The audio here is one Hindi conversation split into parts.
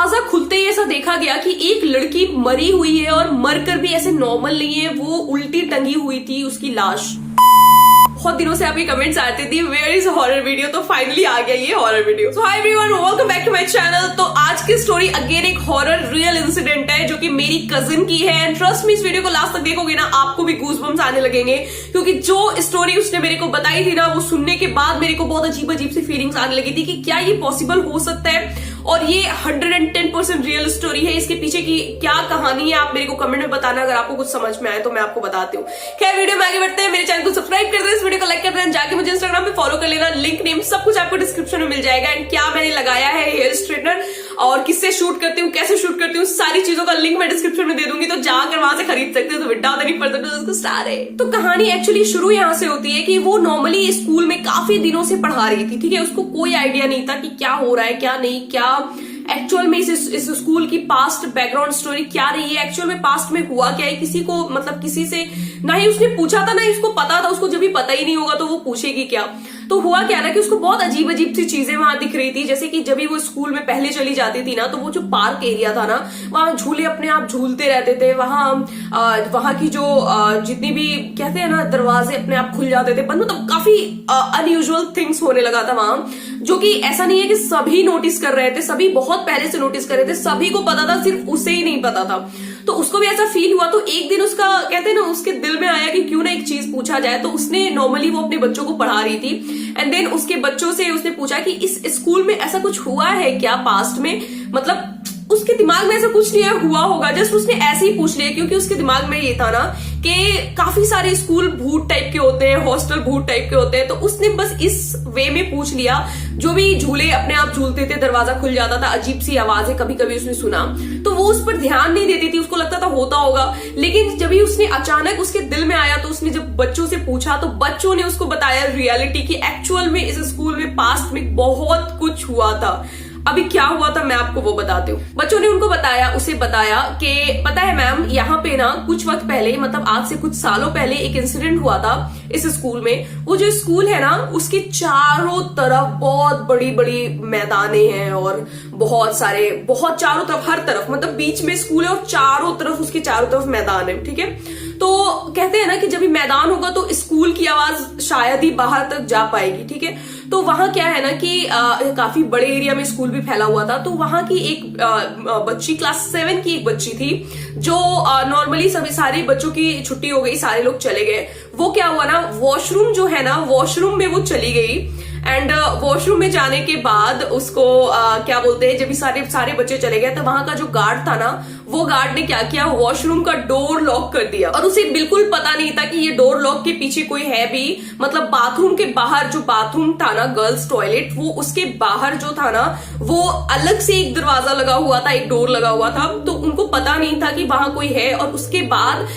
दरवाजा खुलते ही ऐसा देखा गया कि एक लड़की मरी हुई है और मरकर भी ऐसे नॉर्मल नहीं है, वो उल्टी टंगी हुई थी उसकी लाश। बहुत दिनों से आपके कमेंट्स आते थे वेयर इज हॉरर वीडियो, तो फाइनली आ गया ये horror video. So hi everyone, welcome back to my channel. तो आज की स्टोरी अगेन एक हॉरर रियल इंसिडेंट है जो कि मेरी कजिन की है। एंड ट्रस्ट मी, इस वीडियो को लास्ट तक देखोगे ना आपको भी गूज़बम्स आने लगेंगे, क्योंकि जो स्टोरी उसने मेरे को बताई थी ना, वो सुनने के बाद मेरे को बहुत अजीब अजीब सी फीलिंग्स आने लगी थी कि क्या ये पॉसिबल हो सकता है। और ये 110% रियल स्टोरी है। इसके पीछे की क्या कहानी है आप मेरे को कमेंट में बताना, अगर आपको कुछ समझ में आए तो मैं आपको बताती हूँ। खैर वीडियो में आगे बढ़ते हैं, मेरे चैनल को सब्सक्राइब कर दें, इस वीडियो को लाइक कर दें, जाके मुझे इंस्टाग्राम पे फॉलो कर लेना, लिंक नेम सब कुछ आपको डिस्क्रिप्शन में मिल जाएगा। एंड क्या मैंने लगाया है हेयर स्ट्रेटनर और किससे शूट करती हूँ, कैसे शूट करती हूँ, सारी चीजों का लिंक मैं डिस्क्रिप्शन में दे दूंगी, तो जाकर वहां से खरीद सकते हो। तो विदाउट एनी फर्दर ado उसको स्टार्ट है। तो कहानी एक्चुअली शुरू यहाँ से होती है कि वो नॉर्मली स्कूल में काफी दिनों से पढ़ा रही थी, ठीक है। उसको कोई आइडिया नहीं था कि क्या हो रहा है क्या नहीं, क्या एक्चुअल में इस स्कूल की पास्ट बैकग्राउंड स्टोरी क्या रही है, एक्चुअल में पास्ट में हुआ क्या है। किसी को मतलब किसी से ना ही उसने पूछा था ना ही उसको पता था। उसको जब भी पता ही नहीं होगा तो वो पूछेगी क्या। तो हुआ क्या ना कि उसको बहुत अजीब अजीब सी चीजें वहां दिख रही थी। जैसे कि जब भी वो स्कूल में पहले चली जाती थी ना, तो वो जो पार्क एरिया था ना, वहां झूले अपने आप झूलते रहते थे। वहां की जो जितनी भी कहते हैं ना दरवाजे अपने आप खुल जाते थे बंद, मतलब काफी अनयूजुअल थिंग्स होने लगा था वहां, जो कि ऐसा नहीं है कि सभी नोटिस कर रहे थे, सभी बहुत पहले से नोटिस कर रहे थे, सभी को पता था, सिर्फ उसे ही नहीं पता था। तो उसको भी ऐसा फील हुआ। तो एक दिन उसका कहते हैं ना उसके दिल में आया कि क्यों ना एक चीज पूछा जाए। तो उसने नॉर्मली वो अपने बच्चों को पढ़ा रही थी एंड देन उसके बच्चों से उसने पूछा कि इस स्कूल में ऐसा कुछ हुआ है क्या पास्ट में। मतलब उसके दिमाग में ऐसा कुछ नहीं हुआ होगा, जस्ट उसने ऐसे ही पूछ लिया, क्योंकि उसके दिमाग में ये था ना कि काफी सारे स्कूल भूत टाइप के होते हैं, हॉस्टल भूत टाइप के होते हैं। तो उसने बस इस वे में पूछ लिया। जो भी झूले अपने आप झूलते थे, दरवाजा खुल जाता था, अजीब सी आवाजें कभी कभी उसने सुना, तो वो उस पर ध्यान नहीं देती थी, उसको लगता था होता होगा। लेकिन जब ही उसने अचानक उसके दिल में आया, तो उसने जब बच्चों से पूछा तो बच्चों ने उसको बताया रियलिटी की एक्चुअल में इस स्कूल में पास्ट में बहुत कुछ हुआ था। अभी क्या हुआ था मैं आपको वो बताती हूँ। बच्चों ने उनको बताया, उसे बताया कि पता है मैम, यहाँ पे ना कुछ वक्त पहले, मतलब आज से कुछ सालों पहले एक इंसिडेंट हुआ था इस स्कूल में। वो जो स्कूल है ना, उसके चारों तरफ बहुत बड़ी बड़ी मैदाने हैं और बहुत सारे, बहुत चारों तरफ, हर तरफ, मतलब बीच में स्कूल है और चारों तरफ उसके चारों तरफ मैदान है, ठीक है। तो कहते हैं ना कि जब भी मैदान होगा तो स्कूल की आवाज शायद ही बाहर तक जा पाएगी, ठीक है। तो वहां क्या है ना कि काफी बड़े एरिया में स्कूल भी फैला हुआ था। तो वहां की एक बच्ची, क्लास 7 की एक बच्ची थी, जो नॉर्मली सभी सारे बच्चों की छुट्टी हो गई, सारे लोग चले गए। वो क्या हुआ ना, वॉशरूम जो है ना, वॉशरूम में वो चली गई। एंड वॉशरूम में जाने के बाद उसको क्या बोलते हैं, जब सारे बच्चे चले गए तो वहां का जो गार्ड था ना, वो गार्ड ने क्या किया, वॉशरूम का डोर लॉक कर दिया। और उसे बिल्कुल पता नहीं था कि ये डोर लॉक के पीछे कोई है भी। मतलब बाथरूम के बाहर जो बाथरूम था ना, गर्ल्स टॉयलेट, वो उसके बाहर जो था ना, वो अलग से एक दरवाजा लगा हुआ था, एक डोर लगा हुआ था। तो उनको पता नहीं था कि वहां कोई है। और उसके बाद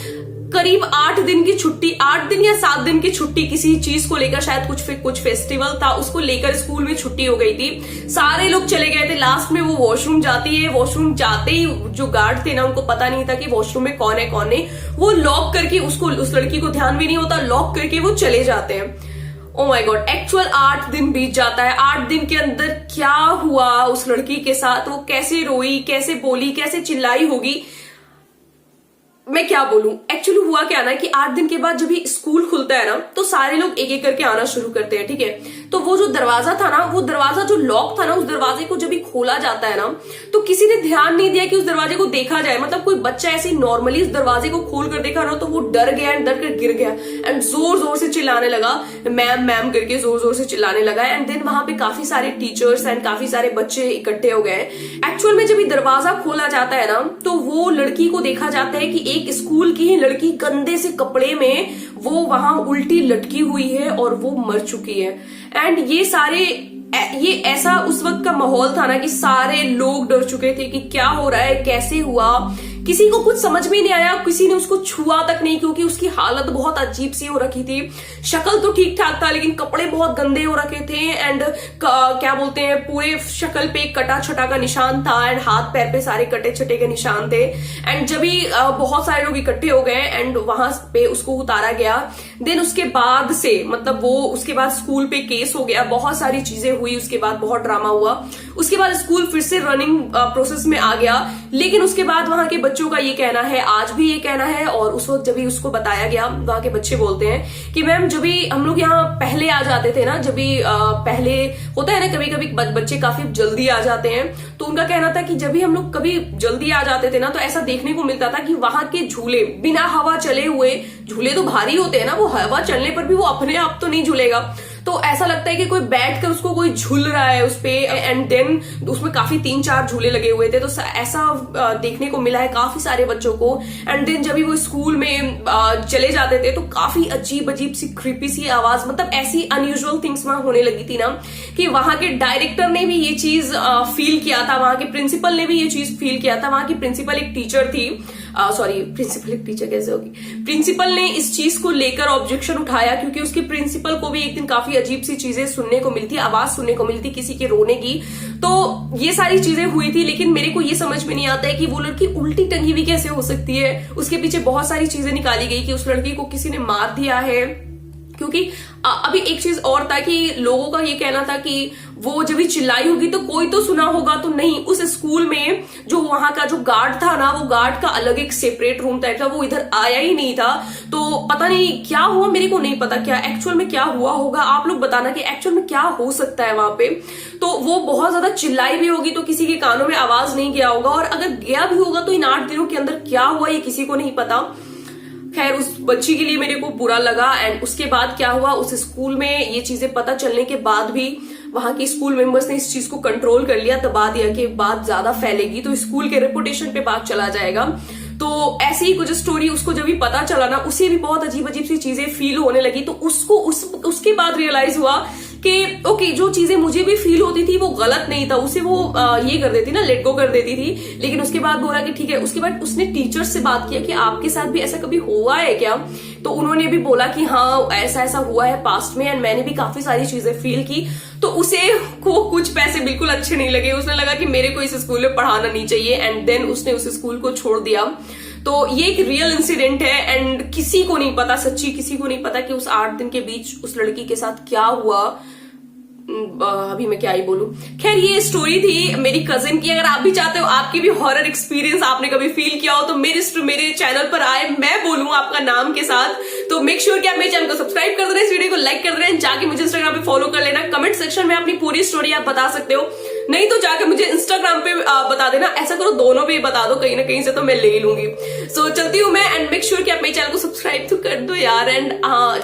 करीब 8 दिन की छुट्टी, 8 दिन या 7 दिन की छुट्टी, किसी चीज को लेकर, शायद कुछ फेस्टिवल था, उसको लेकर स्कूल में छुट्टी हो गई थी। सारे लोग चले गए थे। लास्ट में वो वॉशरूम जाती है। वॉशरूम जाते ही जो गार्ड थे ना, उनको पता नहीं था कि वॉशरूम में कौन है कौन नहीं। वो लॉक करके, उसको, उस लड़की को ध्यान भी नहीं होता, लॉक करके वो चले जाते हैं। ओ माय गॉड, एक्चुअल 8 दिन बीत जाता है। 8 दिन के अंदर क्या हुआ उस लड़की के साथ, वो कैसे रोई, कैसे बोली, कैसे चिल्लाई होगी, मैं क्या बोलूं। एक्चुअली हुआ क्या ना कि 8 दिन के बाद जब भी स्कूल खुलता है ना, तो सारे लोग एक एक करके आना शुरू करते हैं, ठीक है। तो वो जो दरवाजा था ना, वो दरवाजा जो लॉक था ना, उस दरवाजे को जब भी खोला जाता है ना, तो किसी ने ध्यान नहीं दिया कि उस दरवाजे को देखा जाए। मतलब कोई बच्चा ऐसे नॉर्मली इस दरवाजे को खोल कर देखा ना, तो वो डर गया एंड डर कर गिर गया एंड जोर जोर से चिल्लाने लगा, मैम मैम करके जोर जोर से चिल्लाने लगा। एंड देन वहां पे काफी सारे टीचर्स एंड काफी सारे बच्चे इकट्ठे हो गए। एक्चुअल में जब ये दरवाजा खोला जाता है ना, तो वो लड़की को देखा जाता है कि एक स्कूल की ही लड़की गंदे से कपड़े में वो वहां उल्टी लटकी हुई है और वो मर चुकी है। एंड ये ऐसा उस वक्त का माहौल था ना कि सारे लोग डर चुके थे कि क्या हो रहा है, कैसे हुआ, किसी को कुछ समझ में नहीं आया, किसी ने उसको छुआ तक नहीं, क्योंकि उसकी हालत बहुत अजीब सी हो रखी थी। शक्ल तो ठीक ठाक था लेकिन कपड़े बहुत गंदे हो रखे थे, एंड क्या बोलते हैं, पूरे शक्ल पे कटा छटा का निशान था, एंड हाथ पैर पे सारे कटे छटे के निशान थे। एंड जब भी बहुत सारे लोग इकट्ठे हो गए एंड वहां पे उसको उतारा गया, देन उसके बाद से मतलब वो उसके बाद स्कूल पे केस हो गया, बहुत सारी चीजें हुई, उसके बाद बहुत ड्रामा हुआ। उसके बाद स्कूल फिर से रनिंग प्रोसेस में आ गया, लेकिन उसके बाद वहां के बच्चों का ये कहना है, आज भी ये कहना है, और उस वक्त जब भी उसको बताया गया, वहां के बच्चे बोलते हैं कि मैम जब भी हम लोग यहाँ पहले आ जाते थे ना, जब भी पहले होता है ना कभी कभी बच्चे काफी जल्दी आ जाते हैं, तो उनका कहना था कि जब भी हम लोग कभी जल्दी आ जाते थे ना, तो ऐसा देखने को मिलता था कि वहां के झूले बिना हवा चले हुए, झूले तो भारी होते हैं ना, वो हवा चलने पर भी वो अपने आप तो नहीं झूलेगा, तो ऐसा लगता है कि कोई बैठ कर उसको कोई झूल रहा है उस पे, एंड देन उसमें काफी 3-4 झूले लगे हुए थे, तो ऐसा देखने को मिला है काफी सारे बच्चों को। एंड देन जब भी वो स्कूल में चले जाते थे तो काफी अजीब अजीब सी क्रीपी सी आवाज, मतलब ऐसी अनयूजुअल थिंग्स वहां होने लगी थी ना, कि वहां के डायरेक्टर ने भी ये चीज फील किया था, वहां के प्रिंसिपल ने भी ये चीज फील किया था। वहां की प्रिंसिपल एक टीचर थी, सॉरी प्रिंसिपल एक टीचर कैसे होगी, प्रिंसिपल ने इस चीज को लेकर ऑब्जेक्शन उठाया, क्योंकि उसके प्रिंसिपल को भी एक दिन काफी अजीब सी चीजें सुनने को मिलती, आवाज सुनने को मिलती किसी के रोने की, तो ये सारी चीजें हुई थी। लेकिन मेरे को ये समझ में नहीं आता है कि वो लड़की उल्टी टंगी हुई कैसे हो सकती है। उसके पीछे बहुत सारी चीजें निकाली गई कि उस लड़की को किसी ने मार दिया है, क्योंकि अभी एक चीज और था कि लोगों का ये कहना था कि वो जब भी चिल्लाई होगी तो कोई तो सुना होगा, तो नहीं, उस स्कूल में जो वहां का जो गार्ड था ना, वो गार्ड का अलग एक सेपरेट रूम टाइप था, वो इधर आया ही नहीं था। तो पता नहीं क्या हुआ, मेरे को नहीं पता क्या एक्चुअल में क्या हुआ होगा, आप लोग बताना कि एक्चुअल में क्या हो सकता है वहां पे। तो वो बहुत ज्यादा चिल्लाई भी होगी तो किसी के कानों में आवाज नहीं गया होगा, और अगर गया भी होगा तो इन 8 दिनों के अंदर क्या हुआ ये किसी को नहीं पता। खैर उस बच्ची के लिए मेरे को बुरा लगा। एंड उसके बाद क्या हुआ, उस स्कूल में ये चीजें पता चलने के बाद भी वहां के स्कूल मेंबर्स ने इस चीज को कंट्रोल कर लिया, दबा दिया कि बात ज्यादा फैलेगी तो स्कूल के रेपुटेशन पे बात चला जाएगा। तो ऐसी ही कुछ स्टोरी उसको जब भी पता चला ना, उसे भी बहुत अजीब अजीब सी चीजें फील होने लगी। तो उसको उसके बाद रियलाइज हुआ कि ओके, जो चीजें मुझे भी फील होती थी वो गलत नहीं था, उसे वो ये कर देती ना, लेट गो कर देती थी। लेकिन उसके बाद बोला कि ठीक है। उसके बाद उसने टीचर से बात किया कि आपके साथ भी ऐसा कभी हुआ है क्या, तो उन्होंने भी बोला कि हाँ ऐसा ऐसा हुआ है पास्ट में, एंड मैंने भी काफी सारी चीजें फील की। तो उसे को कुछ पैसे बिल्कुल अच्छे नहीं लगे, उसने लगा कि मेरे को इस स्कूल में पढ़ाना नहीं चाहिए, एंड देन उसने उस स्कूल को छोड़ दिया। तो ये एक रियल इंसिडेंट है, एंड किसी को नहीं पता, सच्ची किसी को नहीं पता कि उस 8 दिन के बीच उस लड़की के साथ क्या हुआ। अभी मैं क्या ही बोलूं। खैर ये स्टोरी थी मेरी कजिन की। अगर आप भी चाहते हो आपकी भी हॉरर एक्सपीरियंस आपने कभी फील किया हो तो मेरे चैनल पर आए, मैं बोलूं आपका नाम के साथ। तो मेक श्योर कि आप मेरे चैनल को सब्सक्राइब कर दे, इस वीडियो को लाइक कर दे, जाके मुझे इंस्टाग्राम पे फॉलो कर लेना। कमेंट सेक्शन में अपनी पूरी स्टोरी आप बता सकते हो, नहीं तो जाके मुझे इंस्टाग्राम पे बता देना। ऐसा करो दोनों पे बता दो, कहीं ना कहीं से तो मैं ले लूंगी। सो चलती हूँ मैं, एंड मेक श्योर कि आप मेरे चैनल को सब्सक्राइब तो कर दो यार। एंड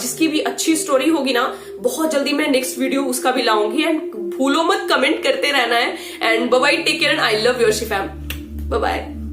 जिसकी भी अच्छी स्टोरी होगी ना, बहुत जल्दी मैं नेक्स्ट वीडियो उसका भी लाऊंगी। एंड भूलो मत कमेंट करते रहना है। And bye bye, take care and I love your शिफैम, बाय बाय।